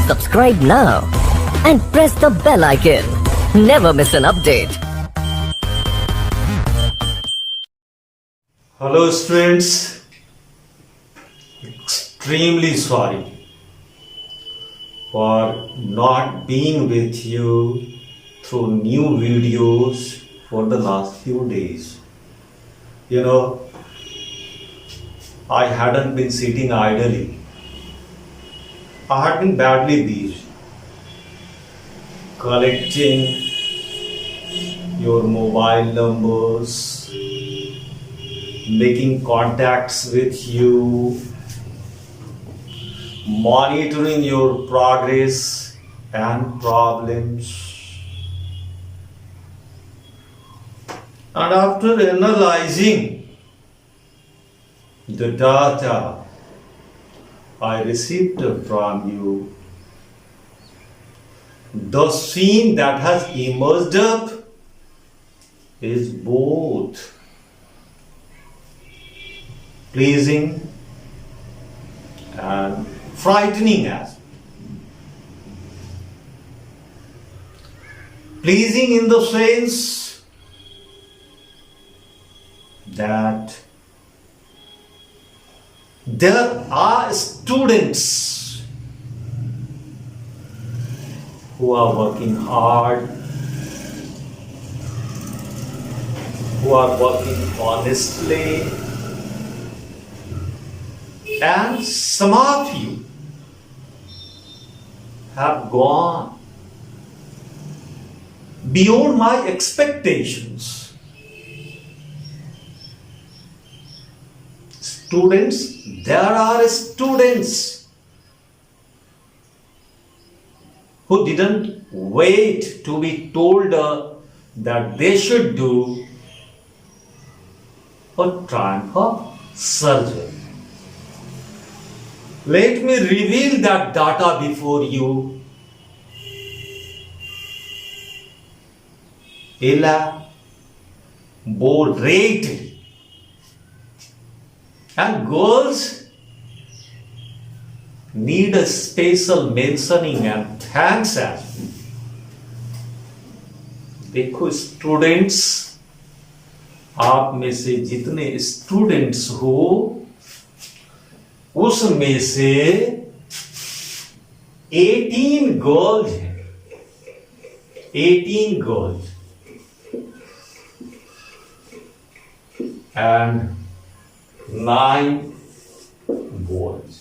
Subscribe now and press the bell icon. Never miss an update. Hello students, extremely sorry for not being with you through new videos for the last few days. You know, I hadn't been sitting idly. I had been badly busy collecting your mobile numbers, making contacts with you, monitoring your progress and problems. And after analyzing the data I received from you, the scene that has emerged up is both pleasing and frightening as well. Pleasing in the sense that there are students who are working hard, who are working honestly, and some of you have gone beyond my expectations. Students, there are students who didn't wait to be told that they should do a triumph surgery. Let me reveal that data before you. Elaborately. And girls need a special mentioning and thanks as well. देखो students, आप में से जितने students हो उसमें से 18 girls हैं, 18 girls and 9 boys.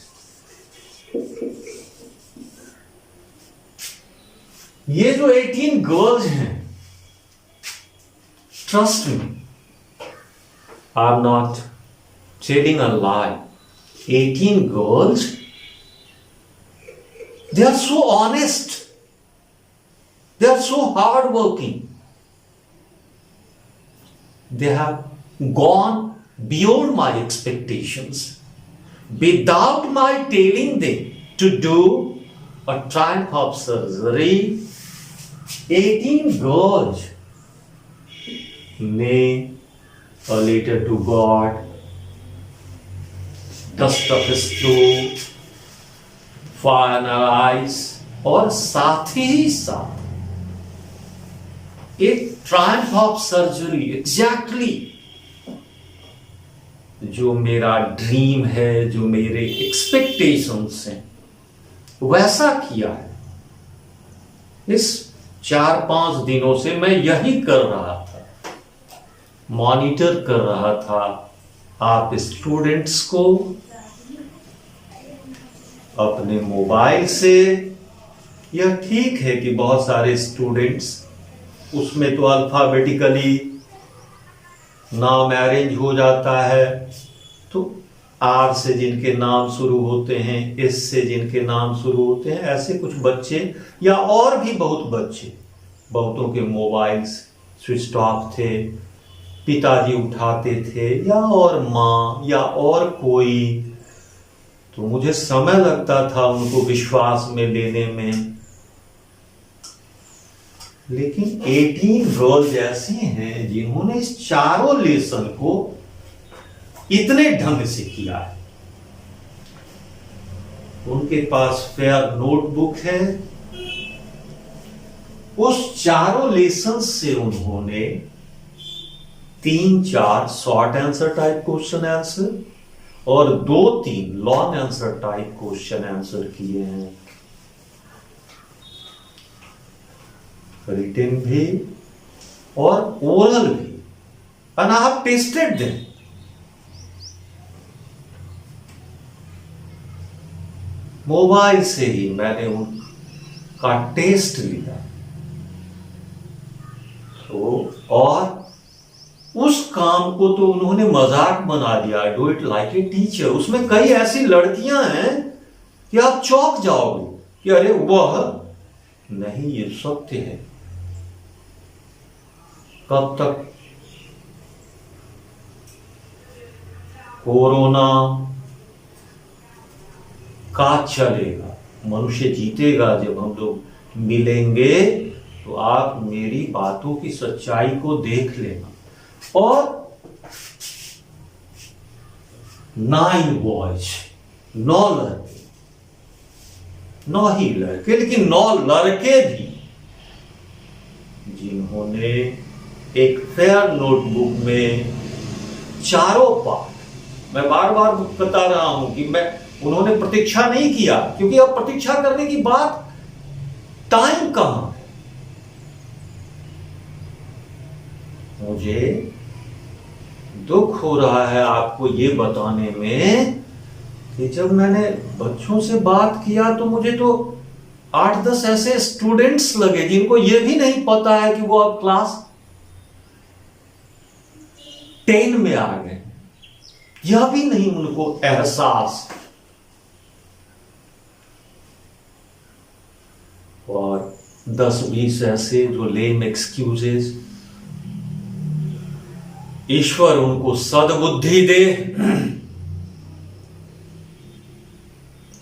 ये जो 18 गर्ल्स हैं, trust me, I'm not telling a lie. 18 girls, they are so honest, they are so hardworking, they have gone beyond my expectations without my telling them to do a triumph surgery. 18 girls lay a letter to God, dust of stool, finalize, और साथ ही साथ एक Triumph of surgery exactly जो मेरा dream है, जो मेरे expectations हैं, वैसा किया है। इस 4-5 दिनों से मैं यही कर रहा था, मॉनिटर कर रहा था आप स्टूडेंट्स को अपने मोबाइल से। यह ठीक है कि बहुत सारे स्टूडेंट्स उसमें तो अल्फाबेटिकली नाम अरेंज हो जाता है, तो आर से जिनके नाम शुरू होते हैं, एस से जिनके नाम शुरू होते हैं, ऐसे कुछ बच्चे या और भी बहुत बच्चे, बहुतों के मोबाइल्स स्विच ऑफ थे, पिताजी उठाते थे या और माँ या और कोई, तो मुझे समय लगता था उनको विश्वास में लेने में। लेकिन 18 गर्ल्स ऐसी हैं जिन्होंने इस चारों लेसन को इतने ढंग से किया है। उनके पास फेयर नोटबुक है। उस चारों लेसन से उन्होंने 3-4 short answer type question answer और 2-3 long answer type question answer किए हैं, रिटन भी और ओरल भी, and I have tested them. Mobile से ही मैंने उनका टेस्ट लिया। तो और उस काम को तो उन्होंने मजाक बना दिया, do it like a teacher. उसमें कई ऐसी लड़कियां हैं कि आप चौंक जाओगे कि अरे वह नहीं, ये सत्य है। कब तक कोरोना का चलेगा, मनुष्य जीतेगा। जब हम लोग मिलेंगे तो आप मेरी बातों की सच्चाई को देख लेना। और 9 बॉयज, 9 लड़के, 9 ही लड़के, लेकिन 9 लड़के भी जिन्होंने एक फेयर नोटबुक में चारों पार्ट, मैं बार बार बता रहा हूं कि उन्होंने प्रतीक्षा नहीं किया, क्योंकि अब प्रतीक्षा करने की बात टाइम कहां है। मुझे दुख हो रहा है आपको ये बताने में कि जब मैंने बच्चों से बात किया तो मुझे तो 8-10 ऐसे स्टूडेंट्स लगे जिनको ये भी नहीं पता है कि वो अब क्लास 10 में आ गए, यह भी नहीं उनको एहसास। और 10-20 ऐसे जो लेम एक्सक्यूजेस। ईश्वर उनको सद्बुद्धि दे।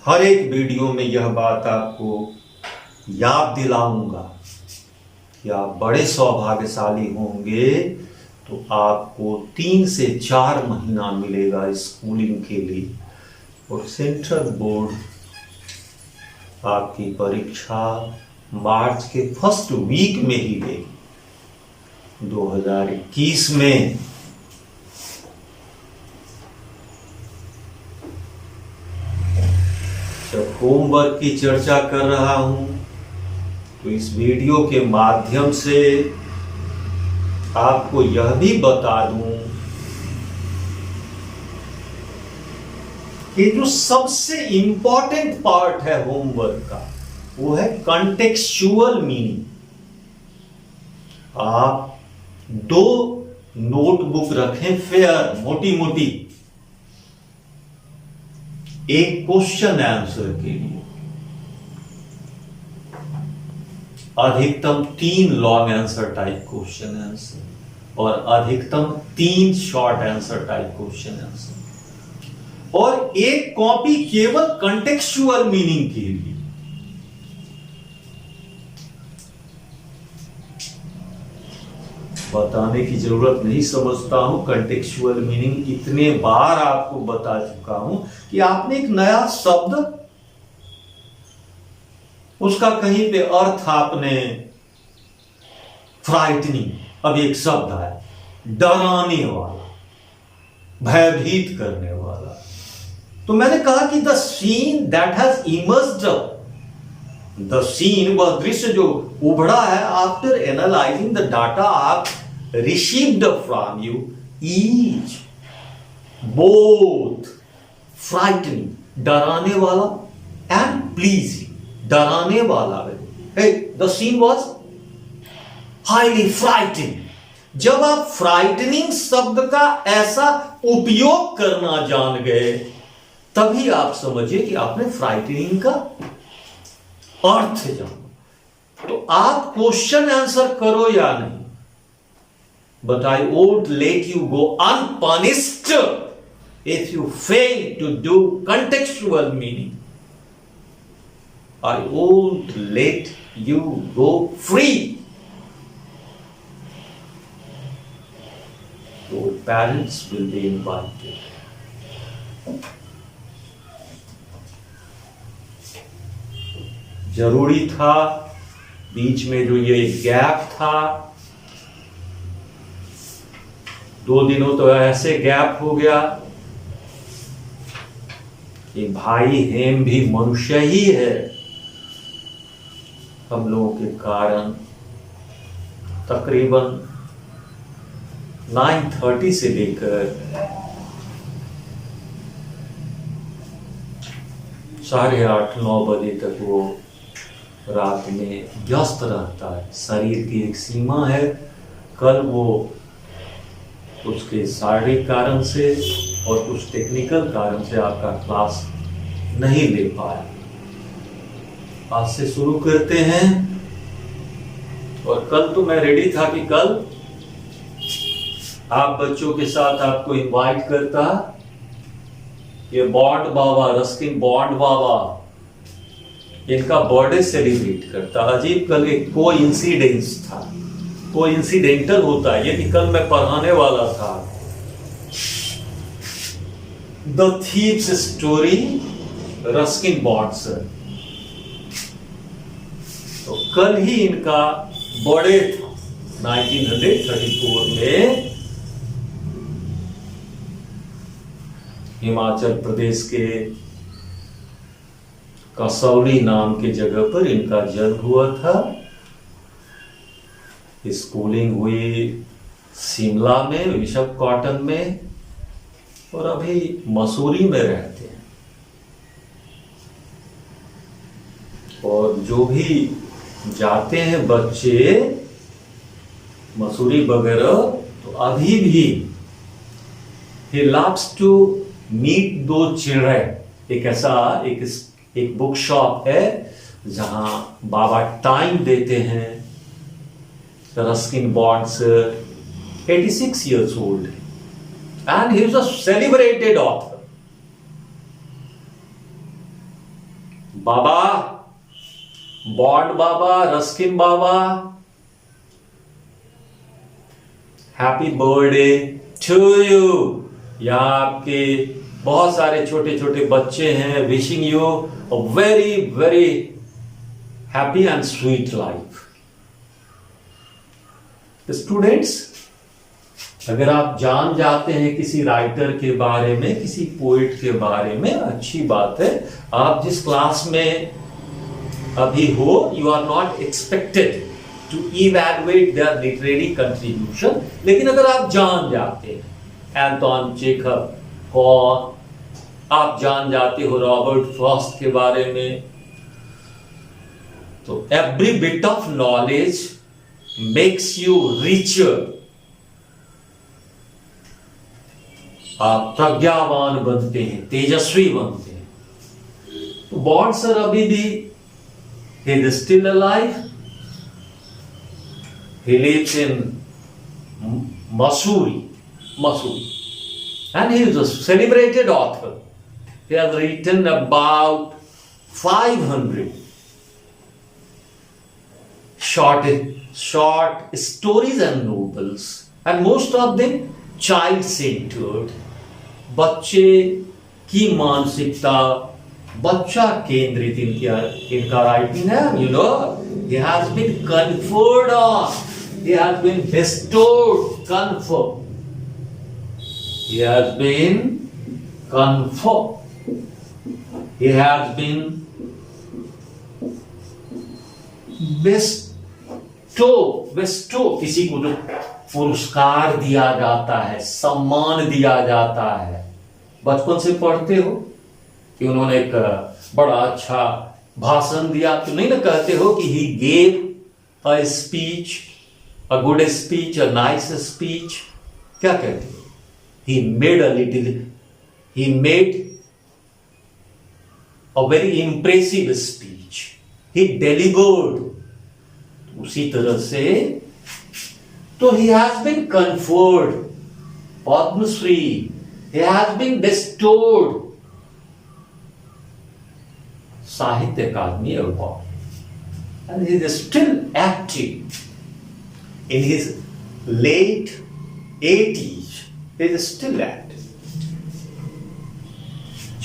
हर एक वीडियो में यह बात आपको याद दिलाऊंगा कि आप बड़े सौभाग्यशाली होंगे तो आपको 3 से 4 महीना मिलेगा स्कूलिंग के लिए, और सेंट्रल बोर्ड आपकी परीक्षा मार्च के फर्स्ट वीक में ही लेगी 2021 में। जब होमवर्क की चर्चा कर रहा हूं तो इस वीडियो के माध्यम से आपको यह भी बता दूं कि जो सबसे इंपॉर्टेंट पार्ट है होमवर्क का वो है कॉन्टेक्सचुअल मीनिंग। आप 2 नोटबुक रखें फेयर, मोटी मोटी, एक क्वेश्चन आंसर के लिए, अधिकतम 3 long answer type question answer और अधिकतम 3 short answer type question answer, और एक कॉपी केवल कॉन्टेक्सचुअल मीनिंग के लिए। बताने की जरूरत नहीं समझता हूं, कॉन्टेक्सचुअल मीनिंग इतने बार आपको बता चुका हूं कि आपने एक नया शब्द, उसका कहीं पे अर्थ आपने, फ्राइटनिंग, अब एक शब्द है, डराने वाला, भयभीत करने वाला। तो मैंने कहा कि the scene that has emerged, the scene, वह दृश्य जो उभरा है आफ्टर एनालाइजिंग द डाटा आप received from you, is both frightening, डराने वाला, एंड प्लीजिंग, डराने वाला। The scene was highly frightening. जब आप फ्राइटनिंग शब्द का ऐसा उपयोग करना जान गए तभी आप समझिए कि आपने फ्राइटनिंग का अर्थ जाना। तो आप क्वेश्चन आंसर करो या नहीं, but I won't let you go unpunished if you fail to do contextual meaning. I won't let you go free. Your parents will be invited. जरूरी था। बीच में जो ये गैप था, 2 दिनों तो ऐसे गैप हो गया कि भाई हेम भी मनुष्य ही है। हम लोगों के कारण तकरीबन 9:30 से लेकर 8:30-9 बजे तक वो रात में व्यस्त रहता है। शरीर की एक सीमा है। कल वो उसके शारीरिक कारण से और कुछ टेक्निकल कारण से आपका क्लास नहीं ले पाया। आज से शुरू करते हैं। और कल तो मैं रेडी था कि कल आप बच्चों के साथ आपको इनवाइट करता। ये बॉन्ड बाबा, रस्किन बॉन्ड बाबा, इनका बर्थडे सेलिब्रेट करता। अजीब, कल एक कोइंसिडेंस था। कोइंसिडेंटल होता है ये कि कल मैं पढ़ाने वाला था the thieves story, Ruskin Bond sir. तो कल ही इनका बर्थडे था 1934 में। हिमाचल प्रदेश के कसौली नाम के जगह पर इनका जन्म हुआ था। स्कूलिंग हुई शिमला में, बिशप कॉटन में, और अभी मसूरी में रहते हैं। और जो भी जाते हैं बच्चे मसूरी वगैरह, तो अभी भी he loves to meet those children। एक ऐसा एक बुक शॉप है जहां बाबा टाइम देते हैं। Ruskin Bond sir 86 years old and he is a celebrated author। बाबा, बॉन्ड बाबा, रस्किन बाबा, हैप्पी बर्थडे टू यू। यहाँ आपके बहुत सारे छोटे छोटे बच्चे हैं। Wishing you a very very happy and sweet life. Students, अगर आप जान जाते हैं किसी राइटर के बारे में, किसी पोएट के बारे में, अच्छी बात है। आप जिस क्लास में अभी हो, you are not expected to evaluate their literary contribution. लेकिन अगर आप जान जाते हैं एंटोन चेखव कौन, आप जान जाते हो रॉबर्ट फ्रॉस्ट के बारे में, तो every bit of knowledge makes you richer। आप प्रज्ञावान बनते हैं, तेजस्वी बनते हैं। तो बॉन्ड सर अभी भी he is still alive। he lives in Mussoorie and he is a celebrated author। he has written about 500 short stories and novels, and most of them child centered। बच्चे की मानसिकता, बच्चा केंद्रित इनका राइटिंग है। you know, he has been conferred on, he has been bestowed, conferred, he has been conferred, he has been Bairstow, किसी को जो पुरस्कार दिया जाता है, सम्मान दिया जाता है। बचपन से पढ़ते हो कि उन्होंने एक बड़ा अच्छा भाषण दिया, तो नहीं ना कहते हो कि he gave a speech, a good speech, a nice speech. क्या कहते हो? He made a very impressive speech, he delivered. उसी तरह से तो he has been conferred Padmashri, he has been bestowed साहित्य अकादमी award, and he is still active in his late 80s। he is still active।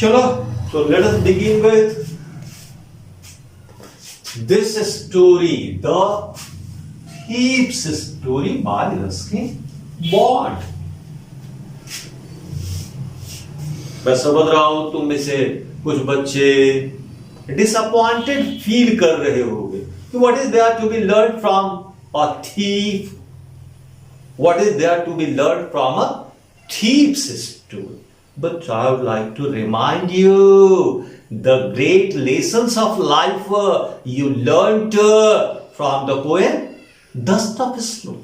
चलो, so let us begin with this story, the thief's story by Ruskin Bond. मैं समझ रहा हूं तुम में से कुछ बच्चे डिसअपॉइंटेड फील कर रहे होंगे कि what is there to be learn from a thief, what is there to be learn from a thief's story. But I would like to remind you the great lessons of life you learnt from the poem Dust of Snow.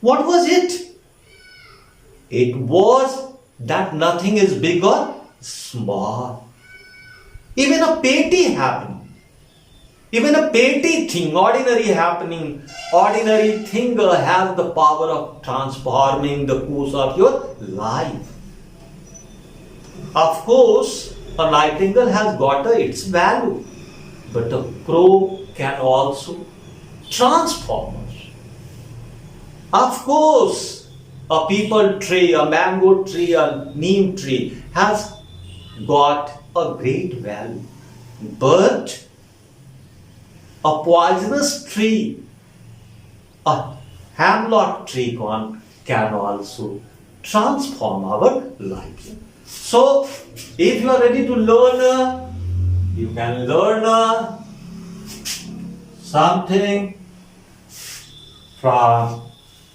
What was it? It was that nothing is big or small. Even a petty happening, even a petty thing, ordinary happening, ordinary thing has the power of transforming the course of your life. Of course, a nightingale has got its value, but a crow can also transform us. Of course, a peepal tree, a mango tree, a neem tree has got a great value, but a poisonous tree, a hemlock tree can also transform our life. So, if you are ready to learn, you can learn something from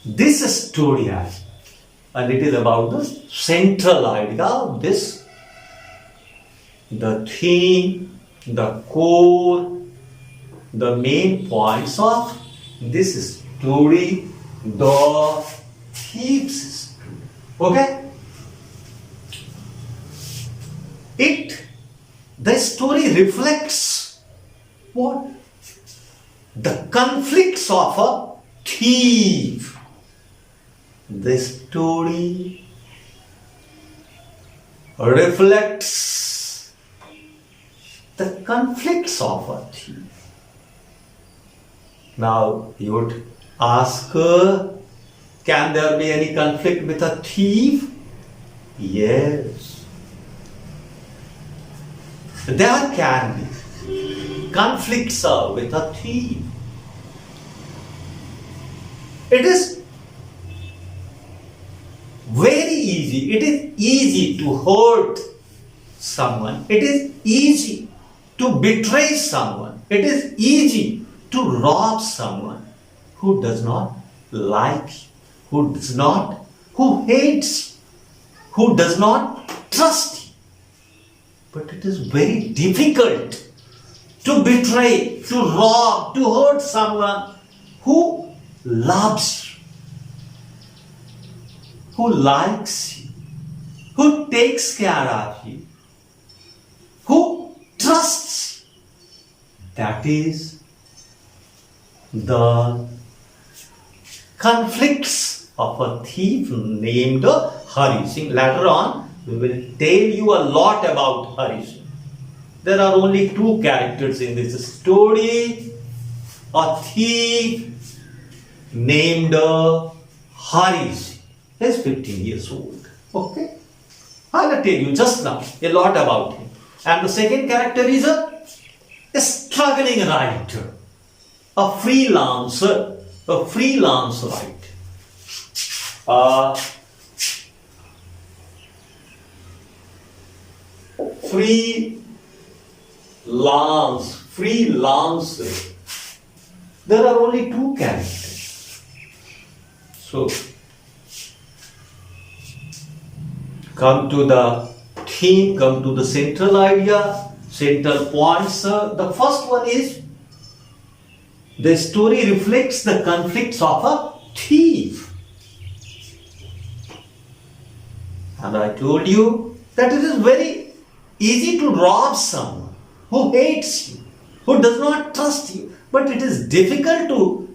this story, and it is about the central idea of this, the theme, the core, the main points of this story, the thief's story. Okay? The story reflects what? The conflicts of a thief. The story reflects the conflicts of a thief. Now you would ask, can there be any conflict with a thief? Yes. There can be conflicts with a thief. It is very easy. It is easy to hurt someone. It is easy to betray someone. It is easy to rob someone who does not like you, who hates you, who does not trust you. But it is very difficult to betray, to rob, to hurt someone who loves you, who likes you, who takes care of you, who trusts you. That is the conflicts of a thief named Hari Singh. Later on, we will tell you a lot about Hari Singh. There are only two characters in this story. A thief named Hari Singh. He is 15 years old. Okay? I will tell you just now a lot about him. And the second character is a struggling writer, a freelance writer. Freelancer. There are only two characters. So, come to the theme, come to the central idea, central points. The first one is the story reflects the conflicts of a thief. And I told you that it is very easy to rob someone who hates you, who does not trust you. But it is difficult to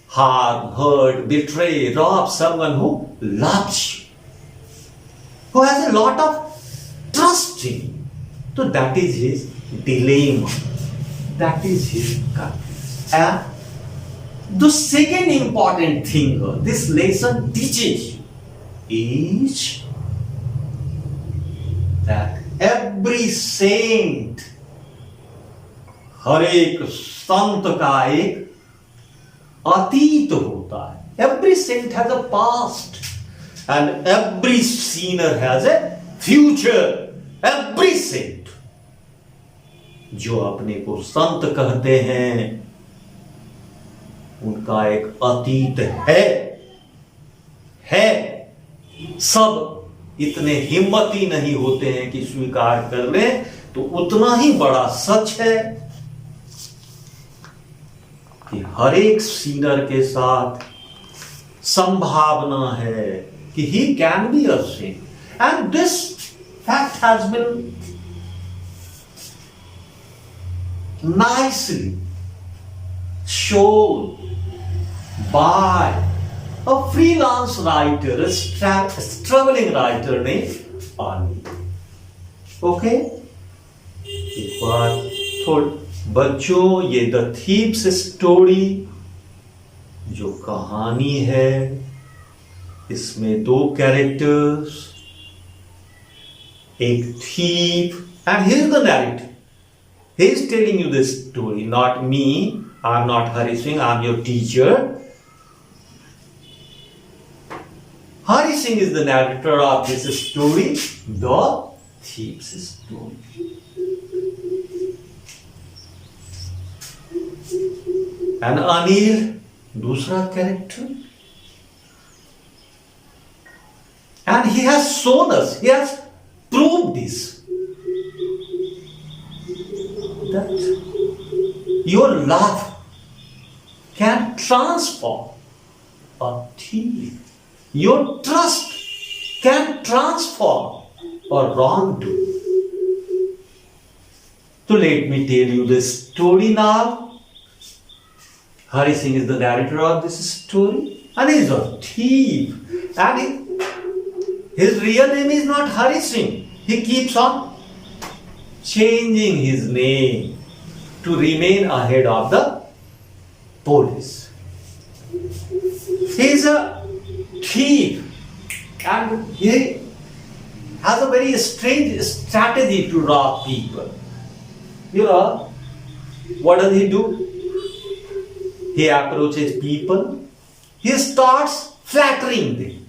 harm, hurt, betray, rob someone who loves you, who has a lot of trust in you. So that is his dilemma. That is his conflict. And the second important thing this lesson teaches you is that every saint हर एक संत का एक अतीत होता है. Every saint has a past and every sinner has a future. Every saint जो अपने को संत कहते हैं उनका एक अतीत है. सब इतने हिम्मती नहीं होते हैं कि स्वीकार कर लें, तो उतना ही बड़ा सच है कि हर एक सीनर के साथ संभावना है कि he can be a saint. And this fact has been nicely shown by a freelance writer, a struggling writer named Anil. Okay? एक बार थोड़ा बच्चों, ये द थीव्स स्टोरी जो कहानी है, इसमें दो कैरेक्टर्स, एक thief and here the narrator. He is telling you this story, not me. I am not Hari Singh, I am your teacher. Hari Singh is the narrator of this story, the thief's story. And Anil, दूसरा character. And he has shown us, he has proved this. That your love can transform a thief. Your trust can transform a wrongdoing. So let me tell you this story now. Hari Singh is the narrator of this story, and he is a thief. And his real name is not Hari Singh. He keeps on changing his name to remain ahead of the police. He is a thief and he has a very strange strategy to rob people. You know, what does he do? He approaches people, he starts flattering them.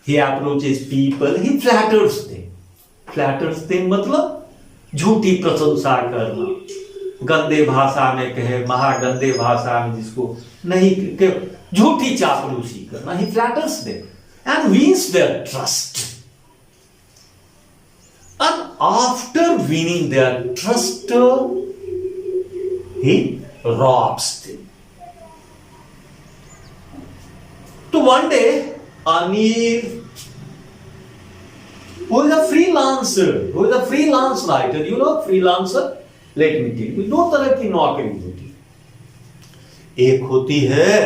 He approaches people, he flatters them. Flutters thing मतलब झूठी प्रशंसा करना, गंदे भाषा में कहे, महागंदे भाषा में जिसको नहीं के, झूठी चापलूसी करना. He flatters them and wins their trust. And after winning their trust he robs them. तो one day Anil, who is a freelancer, who is a freelance writer, you know freelancer, let me tell you, दो तरह की नौकरी होती है. एक होती है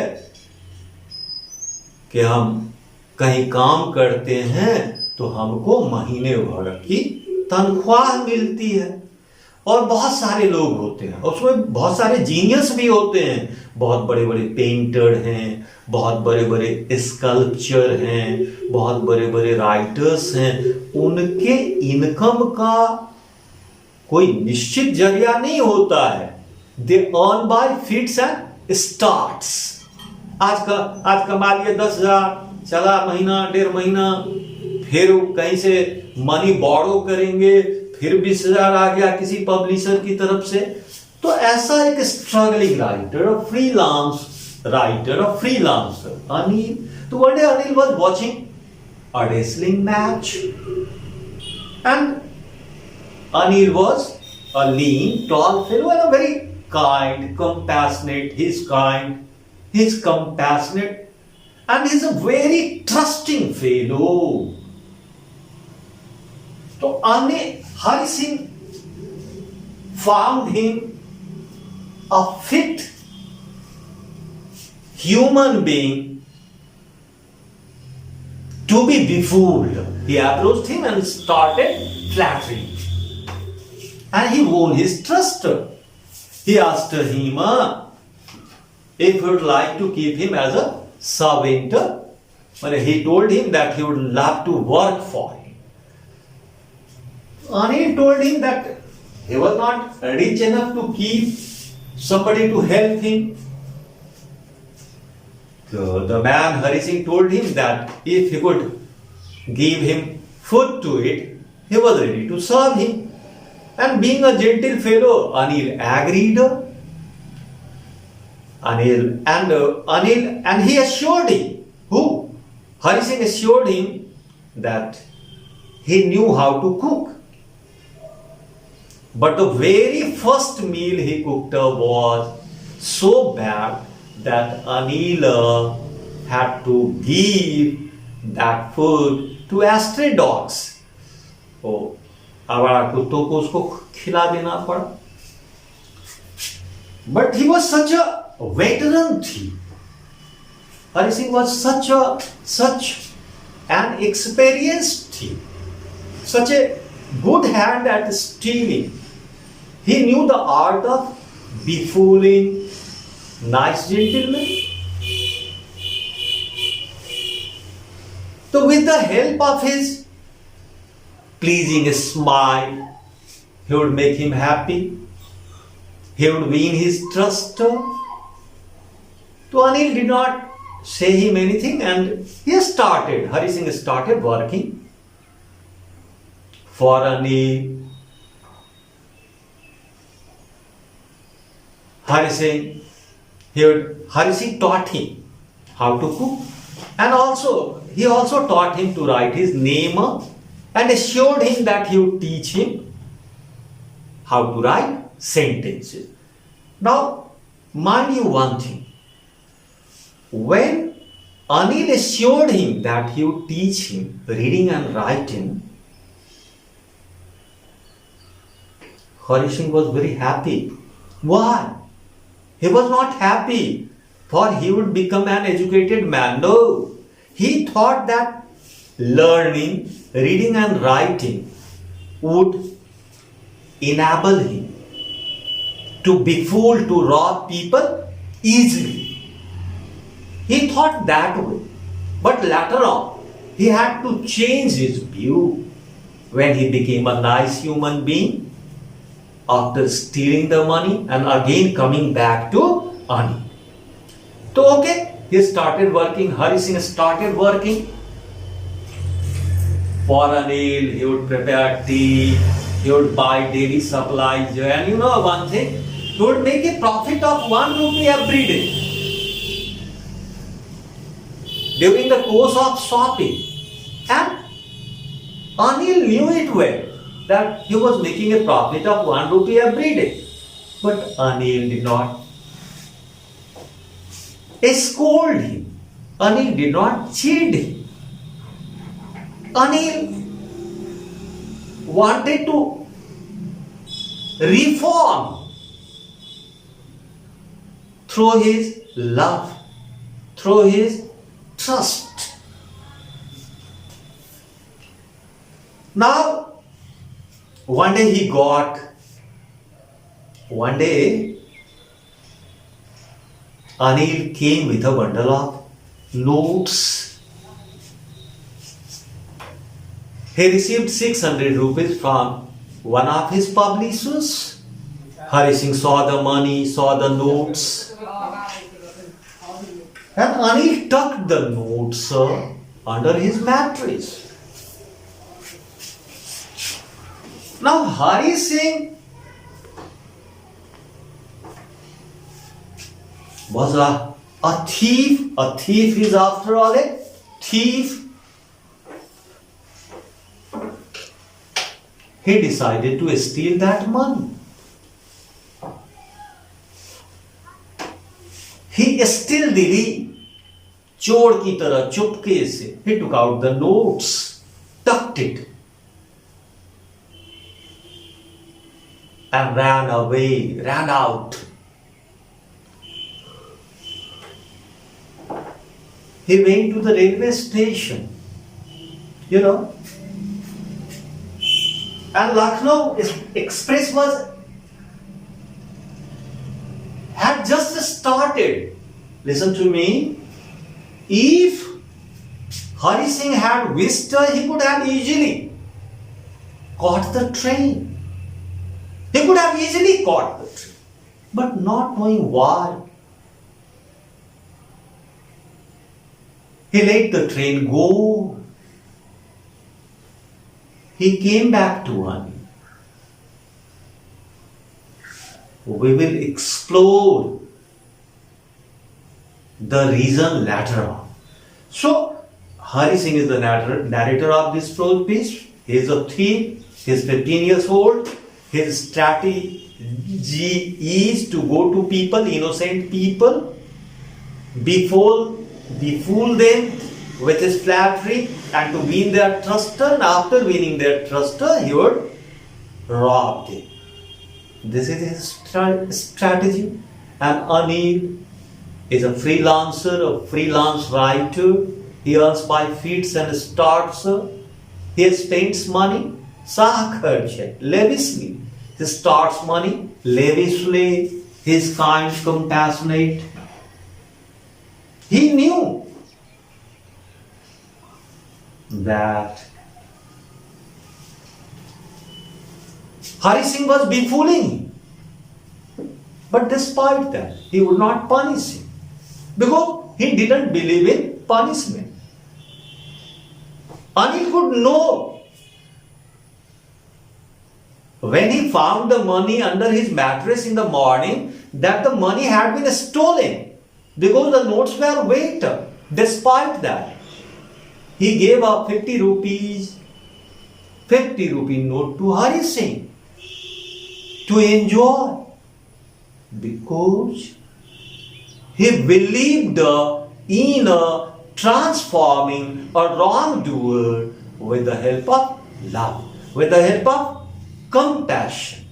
कि हम कहीं काम करते हैं तो हमको महीने भर की तनख्वाह मिलती है, और बहुत सारे लोग होते हैं, उसमें बहुत सारे जीनियस भी होते हैं. बहुत बड़े बड़े पेंटर हैं, बहुत बड़े बड़े स्कल्पचर हैं, बहुत बड़े बड़े राइटर्स हैं. उनके इनकम का कोई निश्चित जरिया नहीं होता है. They earn by fits and starts. आज कमा लिए 10,000, चला महीना डेढ़ महीना, फिर कहीं से मनी बोरो करेंगे, फिर 20,000 आ गया किसी पब्लिशर की तरफ से. तो ऐसा एक struggling writer, freelance writer, a freelancer, Anil. So one day Anil was watching a wrestling match, and Anil was a lean, tall fellow and a very kind, compassionate. He's kind, he's compassionate, and he's a very trusting fellow. So Hari Singh found him a fit human being to be befooled. He approached him and started flattering, and he won his trust. He asked him if he would like to keep him as a servant. Well, he told him that he would love to work for him. And he told him that He was not rich enough to keep somebody to help him. So the man Hari Singh told him that if he could give him food to eat, he was ready to serve him. And being a gentle fellow, Anil agreed. And he assured him, who? Hari Singh assured him that he knew how to cook. But the very first meal he cooked was so bad that Anil had to give that food to stray dogs. Oh, आवारा कुत्तों को उसको खिला देना पड़ा. But he was such a veteran thief. Hari Singh was such an experienced thief, such a good hand at stealing. He knew the art of befooling nice gentlemen. So with the help of his pleasing smile, he would make him happy. He would win his trust. So Anil did not say him anything, and Hari Singh started working for Anil. Hari Singh taught him how to cook, and he also taught him to write his name, and assured him that he would teach him how to write sentences. Now, mind you one thing. When Anil assured him that he would teach him reading and writing, Hari Singh was very happy. Why? He was not happy for he would become an educated man. No. He thought that learning, reading and writing would enable him to befool, to rob people easily. He thought that way. But later on, he had to change his view when he became a nice human being after stealing the money and again coming back to Anil. So he started working. Hari Singh started working for Anil. He would prepare tea, he would buy daily supplies, and you know one thing, he would make a profit of 1 rupee every day during the course of shopping. And Anil knew it well that he was making a profit of 1 rupee every day. But Anil did not scold him. Anil did not cheat him. Anil wanted to reform through his love, through his trust. Now, one day Anil came with a bundle of notes. He received 600 rupees from one of his publishers. Hari Singh saw the money, saw the notes. And Anil tucked the notes under his mattress. Now Hari Singh was a thief. A thief is after all a thief. He decided to steal that money. He stealthily, चोर की तरह चुपके से, he took out the notes, tucked it, and ran away, ran out. He went to the railway station, and Lucknow Express had just started. Listen to me. If Hari Singh had wished, he could have easily caught the train. He could have easily caught the train, but not knowing why, he let the train go. He came back to Ani. We will explore the reason later on. So, Hari Singh is the narrator of this prose piece. He is a thief. He is 15 years old. His strategy is to go to people, innocent people, befool them with his flattery and to win their trust. And after winning their trust, he would rob them. This is his strategy. And Anil is a freelancer, a freelance writer. He earns by feats and starts. He spends money, lavishly. He starts money lavishly. He is kind, compassionate. He knew that Hari Singh was befooling him. But despite that, he would not punish him because he didn't believe in punishment. Anil could know when he found the money under his mattress in the morning that the money had been stolen because the notes were weight. Despite that, he gave a 50 rupee note to Hari Singh to enjoy because he believed in transforming a wrongdoer with the help of love, with the help of compassion.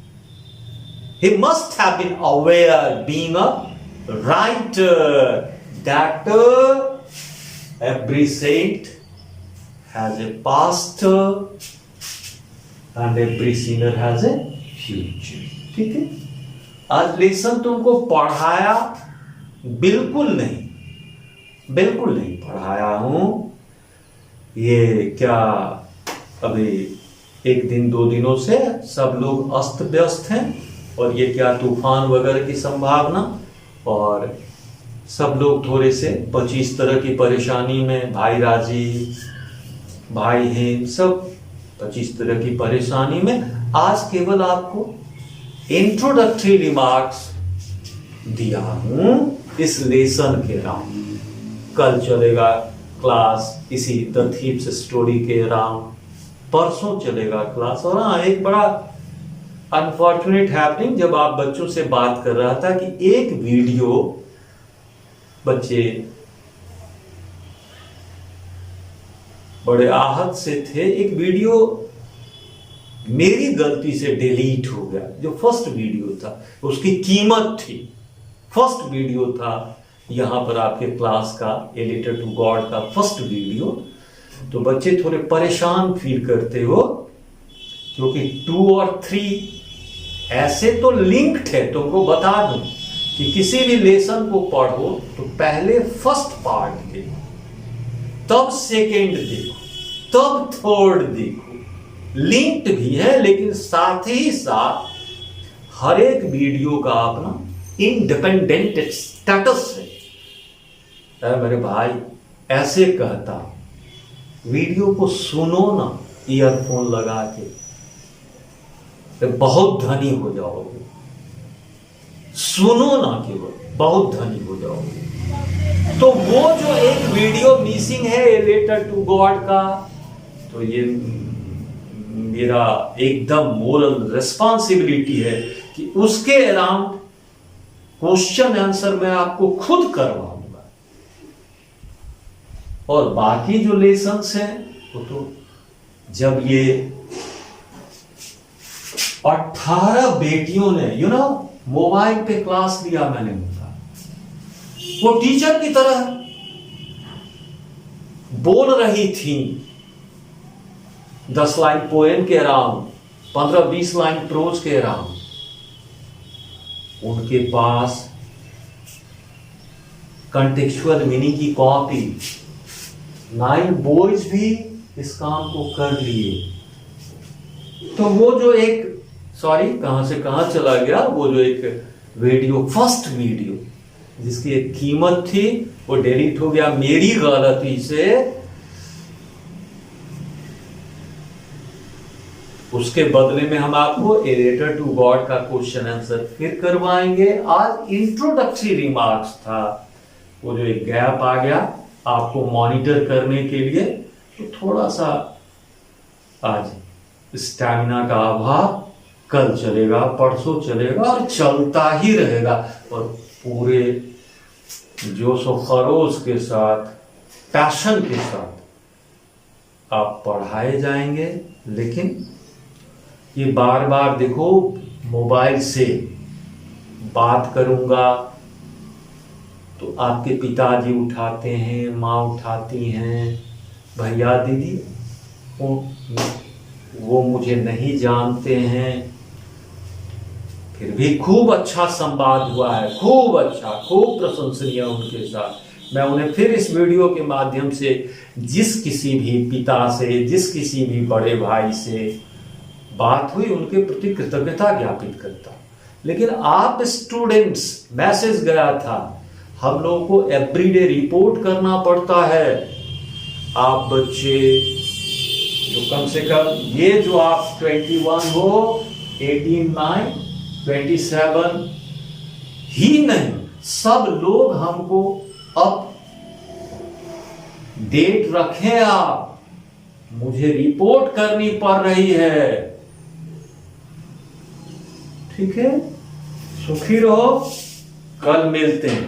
He must have been aware, being a writer, that every saint has a past and every sinner has a future. ठीक है, आज lesson तुमको पढ़ाया बिल्कुल नहीं पढ़ाया हूं। ये क्या अभी एक दिन 2 दिनों से सब लोग अस्त व्यस्त हैं और ये क्या तूफान वगैरह की संभावना, और सब लोग थोड़े से 25 तरह की परेशानी में, भाई राजी, भाई हेम, सब 25 तरह की परेशानी में। आज केवल आपको इंट्रोडक्टरी रिमार्क्स दिया हूं इस लेसन के राउंड। कल चलेगा क्लास इसी द थीव्स स्टोरी के राउंड, परसों चलेगा क्लास। और हाँ, एक बड़ा अनफॉर्चुनेट हैपनिंग, जब आप बच्चों से बात कर रहा था कि एक वीडियो बच्चे बड़े आहत से थे, एक वीडियो मेरी गलती से डिलीट हो गया। जो फर्स्ट वीडियो था उसकी कीमत थी, फर्स्ट वीडियो था यहां पर आपके क्लास का, ए लेटर टू गॉड का फर्स्ट वीडियो। तो बच्चे थोड़े परेशान फील करते हो क्योंकि 2 और 3 ऐसे तो लिंक्ड है। तुमको बता दूं कि किसी भी लेसन को पढ़ो तो पहले फर्स्ट पार्ट देखो, तब सेकेंड देखो, तब थर्ड देखो। लिंक्ड भी है लेकिन साथ ही साथ हर एक वीडियो का अपना इंडिपेंडेंट स्टेटस है। मेरे भाई ऐसे कहता, वीडियो को सुनो ना ईयरफोन लगा के, तो बहुत धनी हो जाओगे। सुनो ना केवल, बहुत धनी हो जाओगे। तो वो जो एक वीडियो मिसिंग है ए लेटर टू गॉड का, तो ये मेरा एकदम मोरल रिस्पॉन्सिबिलिटी है कि उसके अराउंड क्वेश्चन आंसर मैं आपको खुद करवाऊंगा। और बाकी जो लेसन्स हैं वो तो जब ये 18 बेटियों ने मोबाइल पे क्लास लिया मैंने उनका, वो टीचर की तरह बोल रही थी 10 लाइन पोएम के अराउंड, 15-20 लाइन प्रोज के अराउंड। उनके पास कंटेक्चुअल मीनिंग की कॉपी, 9 बॉयज भी इस काम को कर लिए। तो वो जो एक सॉरी कहां से कहां चला गया, वो जो एक वीडियो, फर्स्ट वीडियो जिसकी एक कीमत थी वो डिलीट हो गया मेरी गलती से। उसके बदले में हम आपको ए लेटर टू गॉड का क्वेश्चन आंसर फिर करवाएंगे। आज इंट्रोडक्टरी रिमार्क्स था, वो जो एक गैप आ गया आपको मॉनिटर करने के लिए, तो थोड़ा सा आज स्टैमिना का अभाव, कल चलेगा, परसों चलेगा और चलता ही रहेगा। और पूरे जोश और खरोश के साथ, पैशन के साथ आप पढ़ाए जाएंगे। लेकिन ये बार बार देखो, मोबाइल से बात करूंगा तो आपके पिताजी उठाते हैं, माँ उठाती हैं, भैया दीदी वो मुझे नहीं जानते हैं, फिर भी खूब अच्छा संवाद हुआ है, खूब अच्छा, खूब प्रशंसनीय उनके साथ। मैं उन्हें फिर इस वीडियो के माध्यम से जिस किसी भी पिता से, जिस किसी भी बड़े भाई से बात हुई उनके प्रति कृतज्ञता ज्ञापित करता। लेकिन आप स्टूडेंट्स, मैसेज गया था, हम लोगों को एवरीडे रिपोर्ट करना पड़ता है। आप बच्चे जो कम से कम ये जो आप 21 हो, 18, 9, 27 ही नहीं, सब लोग हमको अप डेट रखें। आप, मुझे रिपोर्ट करनी पड़ रही है, ठीक है? सुखी रहो, कल मिलते हैं।